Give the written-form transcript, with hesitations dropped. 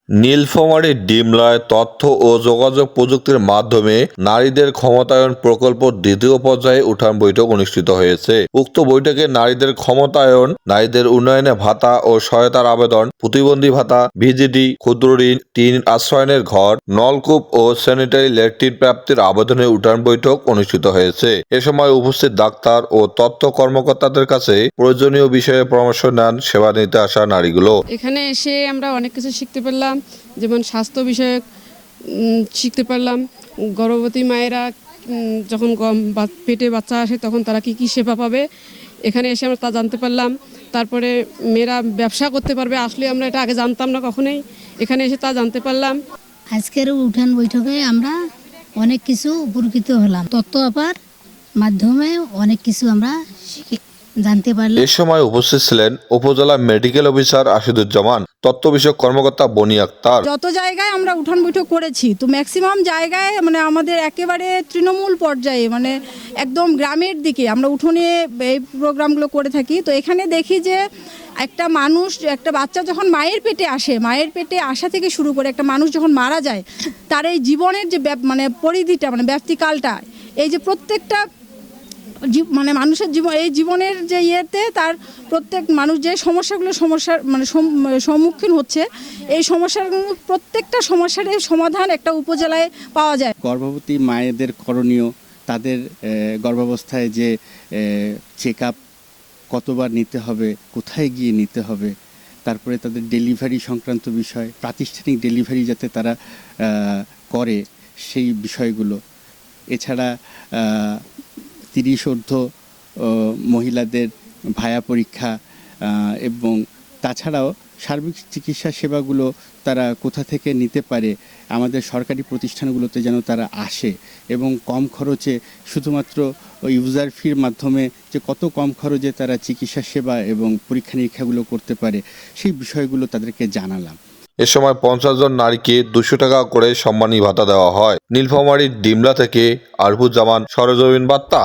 নীলফামারীর ডিমলায় তথ্য ও যোগাযোগ প্রযুক্তির মাধ্যমে নারীদের ক্ষমতায়ন প্রকল্প দ্বিতীয় পর্যায়ে উঠান বৈঠক অনুষ্ঠিত হয়েছে। উক্ত বৈঠকে নারীদের ক্ষমতায়ন, নারীদের উন্নয়নে ভাতা ও সহায়তার আবেদন, প্রতিবন্ধী ভাতা, ভিজিডি, ক্ষুদ্র ঋণ, টিন আশ্রয়নের ঘর, নলকূপ ও স্যানিটারি ল্যাট্রিন প্রাপ্তির আবেদনের উঠান বৈঠক অনুষ্ঠিত হয়েছে। এ সময় উপস্থিত ডাক্তার ও তথ্য কর্মকর্তাদের কাছে প্রয়োজনীয় বিষয়ে পরামর্শ নেন সেবা নিতে আসা নারীগুলো। এখানে এসে আমরা অনেক কিছু শিখতে পারলাম, যেমন স্বাস্থ্য বিষয়ক শিখতে পারলাম। গর্ভবতী মায়েরা যখন পেটে বাচ্চা আসে তখন তারা কি সেবা পাবে, এখানে এসে আমরা তা জানতে পারলাম। তারপরে মেয়েরা ব্যবসা করতে পারবে, আসলে আমরা এটা আগে জানতাম না কখনোই, এখানে এসে তা জানতে পারলাম। আজকের উঠান বৈঠকে আমরা অনেক কিছু উপকৃত হলাম। তথ্য আপার মাধ্যমে অনেক কিছু আমরা জানতে পারলাম। এ সময় উপস্থিত ছিলেন উপজেলা মেডিকেল অফিসার আশিদুজ্জামান, তথ্য বিষয়ক কর্মকর্তা বনি আক্তার। যত জায়গায় আমরা উঠান বৈঠক করেছি তো ম্যাক্সিমাম জায়গায় আমাদের একেবারে তৃণমূল পর্যায়ে একদম গ্রামের দিকে আমরা উঠোনে এই প্রোগ্রামগুলো করে থাকি। তো এখানে দেখি যে একটা বাচ্চা যখন মায়ের পেটে আসে, মায়ের পেটে আসা থেকে শুরু করে একটা মানুষ যখন মারা যায়, তার এই জীবনের যে পরিধিটা ব্যাপ্তিকালটা, এই যে প্রত্যেকটা মানুষের এই জীবনের যে তার প্রত্যেক মানুষ যে সমস্যার সম্মুখীন হচ্ছে, এই প্রত্যেকটা সমস্যার সমাধান একটা উপজেলায় পাওয়া যায়। গর্ভবতী মায়েদের করণীয়, তাদের গর্ভাবস্থায় যে চেক আপ কতবার নিতে হবে, কোথায় গিয়ে নিতে হবে, তারপরে তাদের ডেলিভারি সংক্রান্ত বিষয়, প্রাতিষ্ঠানিক ডেলিভারি যাতে তারা করে সেই বিষয়গুলো। এছাড়া 30 ঊর্ধ্ব মহিলাদের ভায়া পরীক্ষা এবং তাছাড়াও সার্বিক চিকিৎসা সেবাগুলো তারা কোথা থেকে নিতে পারে, আমাদের সরকারি প্রতিষ্ঠানগুলোতে যেন তারা আসে এবং কম খরচে শুধুমাত্র ইউজার ফির মাধ্যমে যে কত কম খরচে তারা চিকিৎসা সেবা এবং পরীক্ষা নিরীক্ষাগুলো করতে পারে, সেই বিষয়গুলো তাদেরকে জানালাম। এ সময় 50 জন নারীকে 200 টাকা করে সম্মানী ভাতা দেওয়া হয়। নীলফামারীর ডিমলা থেকে আরফুজ্জামান, সরেজমিন বার্তা।